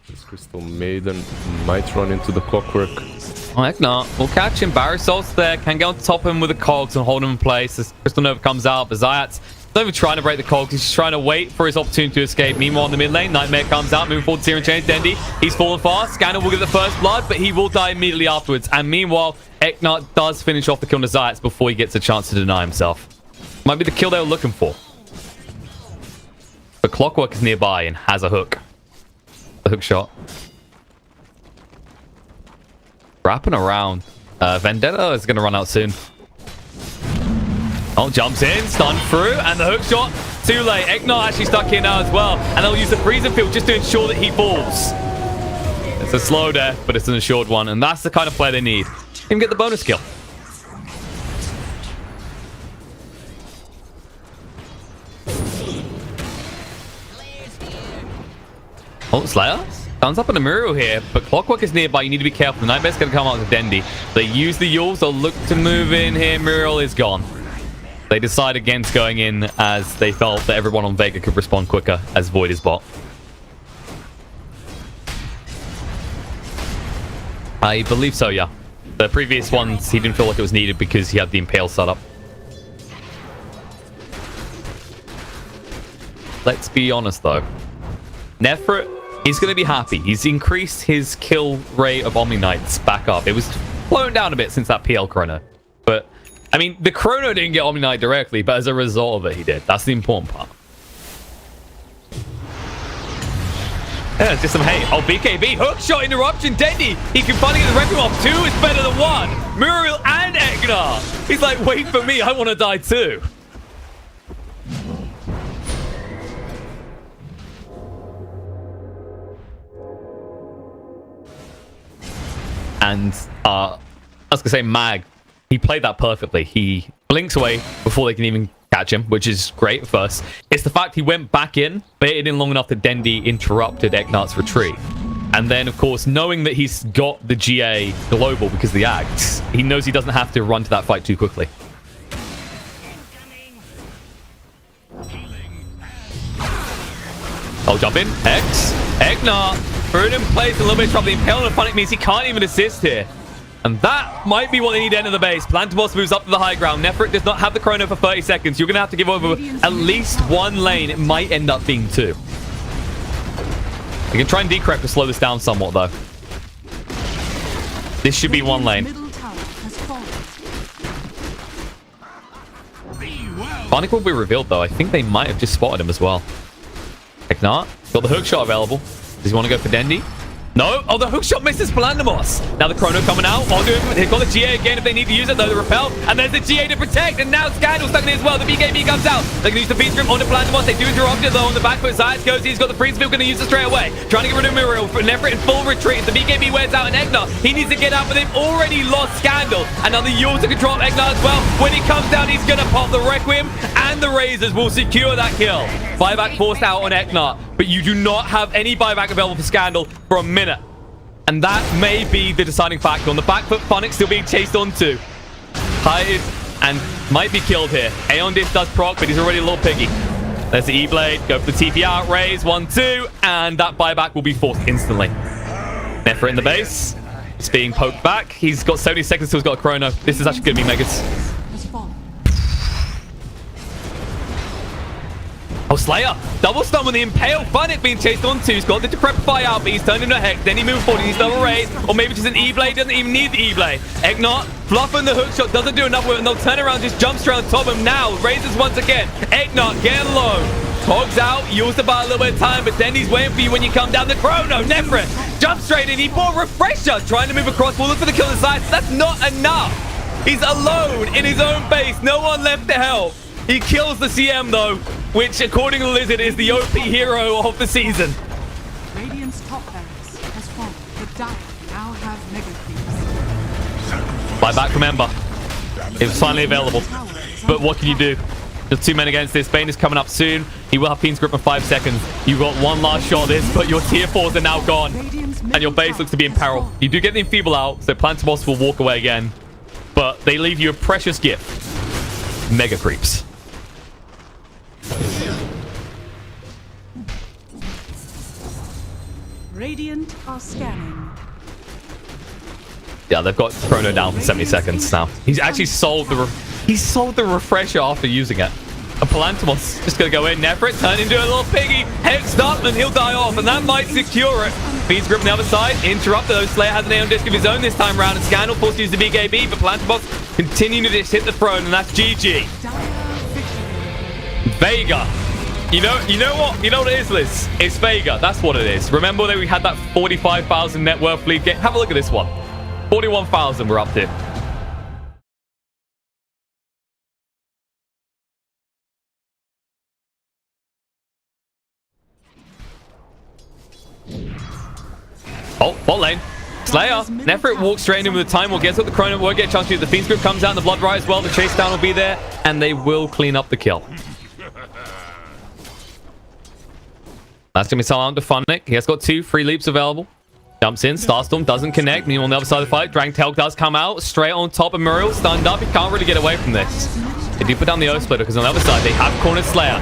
This Crystal Maiden might run into the Clockwork. Oh, heck no. We'll catch him. Barry Salt's there. Can get on top of him with the cogs and hold him in place as Crystal Nova comes out. But Zayat's not even trying to break the cogs. He's just trying to wait for his opportunity to escape. Meanwhile, in the mid lane, Nightmare comes out, moving forward to Searing Chains. Dendi, he's falling fast. Scandal will get the first blood, but he will die immediately afterwards. And meanwhile, Eknat does finish off the kill on the Zayats before he gets a chance to deny himself. Might be the kill they were looking for. The Clockwork is nearby and has a hook. The hook shot. Wrapping around. Vendetta is going to run out soon. Oh, jumps in, stunned through, and the hook shot. Too late. Eknat actually stuck here now as well. And they'll use the freezer field just to ensure that he falls. It's a slow death, but it's an assured one. And that's the kind of play they need. Even get the bonus kill. Oh, Slayer stands up in a Muriel here, but Clockwork is nearby. You need to be careful. The Nightmare's going to come out with Dendi. They use the Yules. They'll look to move in here. Muriel is gone. They decide against going in as they felt that everyone on Vega could respond quicker as Void is bot. I believe so, yeah. The previous ones, he didn't feel like it was needed because he had the Impale set up. Let's be honest, though. Nefret is going to be happy. He's increased his kill rate of Omni Knights back up. It was slowing down a bit since that PL chrono. But, I mean, the chrono didn't get Omni Knight directly, but as a result of it, he did. That's the important part. Yeah, it's just some hate. Oh, BKB, hook shot interruption. Dendi, he can finally get the record off. 2 is better than 1. Muriel and Eknat. He's like, wait for me. I want to die too. And I was going to say Mag, he played that perfectly. He blinks away before they can even catch him, which is great at first. It's the fact he went back in, baited in long enough that Dendi interrupted Eknat's retreat. And then, of course, knowing that he's got the GA global because of the Axe, he knows he doesn't have to run to that fight too quickly. Oh, jump in. X. Eknat. Threw it in place, a little bit of trouble. The Impale on the Punic means he can't even assist here. And that might be what they need to enter the base. Plantabos moves up to the high ground. Nefret does not have the chrono for 30 seconds. You're going to have to give over at least 1 lane. It might end up being 2. They can try and decrypt to slow this down somewhat, though. This should be 1 lane. Punic will be revealed, though. I think they might have just spotted him as well. Eknat got the hook shot available. Does he want to go for Dendi? No. Oh, the hook shot misses Palandamos. Now the chrono coming out. They've got the GA again if they need to use it, though. The repel. And there's the GA to protect. And now Scandal stuck in as well. The BKB comes out. They can use the feed strip onto Palandamos. They do interrupt it, though. On the back foot, Zayat goes. He's got the freeze field. Going to use it straight away. Trying to get rid of Muriel. Nefret in full retreat. The BKB wears out. And Eknat, he needs to get out, but they've already lost Scandal. And now the Yules to control Eknat as well. When he comes down, he's going to pop the Requiem. And the Razors will secure that kill. Buyback forced out on Eknat. But you do not have any buyback available for Scandal for a minute. And that may be the deciding factor. On the back foot, Phonics still being chased onto. Hired and might be killed here. Aeon Disc does proc, but he's already a little piggy. There's the E-Blade. Go for the TP out. Raise. 1-2. And that buyback will be forced instantly. Nefret in the base. It's being poked back. He's got 70 seconds till he's got a chrono. This is actually going to be Megas. Oh, Slayer. Double stun with the Impale. Phonic being chased onto. He's got the Decrepify out, but he's turned into a Hex. Then he moves forward. He's double raise. Or maybe just an E-Blade. Doesn't even need the E-Blade. Eknat fluffing the hook shot. Doesn't do enough with it. And they'll turn around, just jump straight on top of him now. Raises once again. Eknat getting low. Cogs out. Use the bar a little bit of time, but then he's waiting for you when you come down the chrono. Nefret jump straight in. He bought Refresher. Trying to move across. We'll look for the kill on the side. That's not enough. He's alone in his own base. No one left to help. He kills the CM, though, which, according to Lizard, is the OP hero of the season. Radiant's top barracks has fallen. The Dire now have mega creeps. Buyback from Ember. It's finally available. But what can you do? There's 2 men against this. Bane is coming up soon. He will have Fiend's Grip in 5 seconds. You've got one last shot of this, but your tier 4s are now gone. And your base looks to be in peril. You do get the Enfeeble out, so Plantabos will walk away again. But they leave you a precious gift. Mega creeps. Radiant are scanning. Yeah, they've got Chrono down for 70 seconds now. He's actually sold the refresher after using it. A Palantimos just gonna go in. Nefrit turn into a little piggy. Head start and he'll die off, and that might secure it. Feeds grip on the other side. Interrupt though. Slayer has an Aeon Disc of his own this time round, and Scandal forced to use the BKB, but Palantimos continuing to just hit the throne, and that's GG. Vega. You know what it is, Liz? It's Vega. That's what it is. Remember that we had that 45,000 net worth lead game? Have a look at this one. 41,000 we're up to. Oh, bot lane. Slayer. Nefrit walks straight in with the time. Will gets up the Chrono. Won't get a chance to do. The Fiend Script comes out. And the Blood Riot as well. The chase down will be there. And they will clean up the kill. That's going to be someone to Funnick. He has got 2 free leaps available. Jumps in. Starstorm doesn't connect. Meanwhile, on the other side of the fight, Dragon Tail does come out. Straight on top of Muriel. Stunned up. He can't really get away from this. They do put down the O splitter because on the other side, they have cornered Slayer.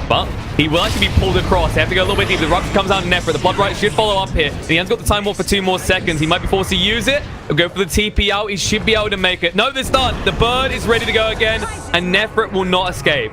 But he will actually be pulled across. They have to go a little bit deep. The Rupture comes out in Nefrit. The Blood Riot should follow up here. He has got the time warp for 2 more seconds. He might be forced to use it. He'll go for the TP out. He should be able to make it. No, they're done. The bird is ready to go again. And Nefrit will not escape.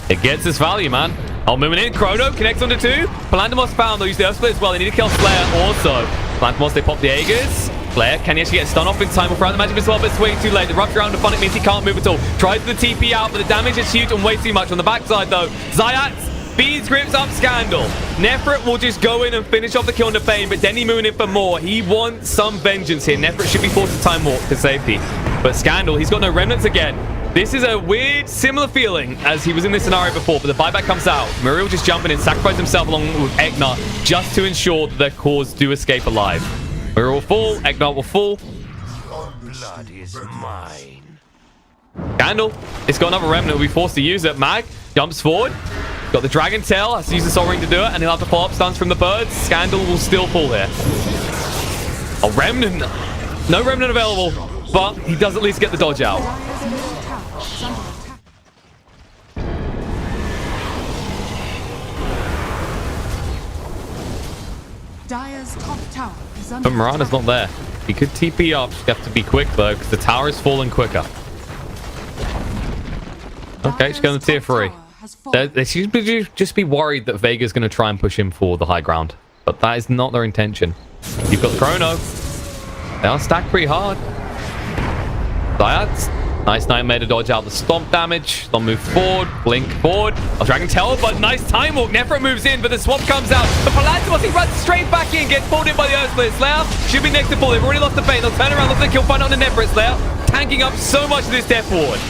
It gets its value, man. Oh, moving in. Chrono connects onto 2. Palantimos found. They'll use the Earth Split as well. They need to kill Slayer also. Palantimos, they pop the Aegis. Slayer, can he actually get stun off in time? We'll throw out the magic as well, but it's way too late. The Rupture around the Funnick means he can't move at all. Tries the TP out, but the damage is huge and way too much. On the backside, though, Zayat feeds grips up Scandal. Nefrit will just go in and finish off the kill on the Bane, but Denny moving in for more. He wants some vengeance here. Nefrit should be forced to time walk for safety. But Scandal, he's got no remnants again. This is a weird, similar feeling as he was in this scenario before, but the buyback comes out. Muriel just jumping in, sacrifice himself along with Eknar just to ensure that their cores do escape alive. Muriel will fall, Eknar will fall. Your blood is mine. Scandal, it's got another remnant, will be forced to use it. Mag jumps forward, got the Dragon Tail, has to use the Soul Ring to do it, and he'll have to follow up stuns from the birds. Scandal will still fall here. A remnant, no remnant available, but he does at least get the dodge out. Dire's top tower is under But Mirana's not there. He could TP up, just have to be quick though, because the tower is falling quicker. Okay, just going to tier 3. They should just be worried that Vega's going to try and push him for the high ground. But that is not their intention. You've got Chrono. They are stacked pretty hard. Zayat. Nice Nightmare to dodge out the stomp damage. They'll move forward, blink forward. A Dragon Tail, but nice time walk. Nefrit moves in, but the swap comes out. But Palantimos, he runs straight back in, gets pulled in by the Earth Split. Slayer should be next to full. They've already lost the Bane. They'll turn around, look for the kill, find out the Nefrit. Slayer tanking up so much of this death ward.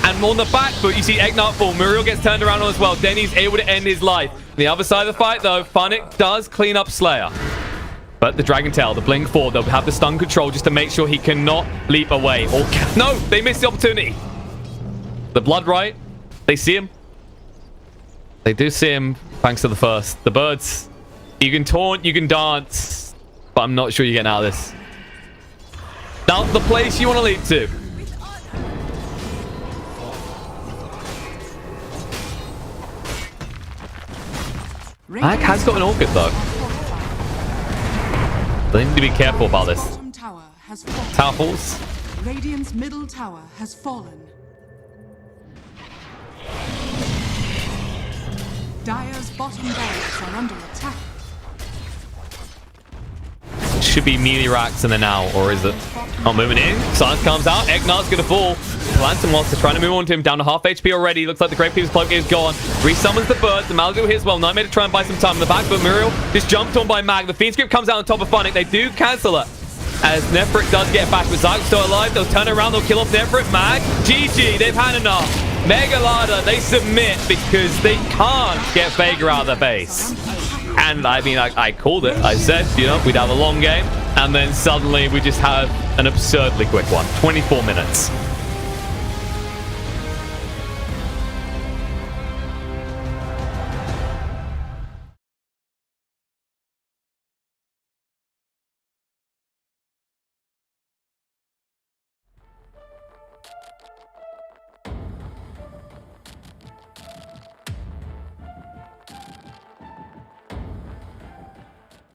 And on the back foot, you see Eknar fall. Muriel gets turned around as well. Denny's able to end his life. On the other side of the fight, though, Funnick does clean up Slayer. But the Dragon Tail, the blink forward, they'll have the stun control just to make sure he cannot leap away. Or no, they missed the opportunity. The Blood Riot, they see him. They do see him, thanks to the first. The birds, you can taunt, you can dance, but I'm not sure you're getting out of this. Now, the place you want to leap to. Mag has got an Orchid, though. They need to be careful about this. Tower falls. Radiant's middle tower has fallen. Dire's bottom barracks are under attack. Should be melee racks in there now, or is it? Not moving in. Silence comes out. Egnar's gonna fall. Palantimos is trying to move on to him. Down to half HP already. Looks like the Great People's Cloak is gone. Resummons the bird. The Malgo here as well. Nightmare to try and buy some time in the back, but Muriel just jumped on by Mag. The Fiend Script comes out on top of Funnick. They do cancel it. As Nefrit does get back with Zyke still alive. They'll turn around. They'll kill off Nefrit. Mag. GG. They've had enough. Mega Lada, they submit because they can't get Vega out of their base. And I mean, I called it. I said, you know, we'd have a long game. And then suddenly we just have an absurdly quick one. 24 minutes.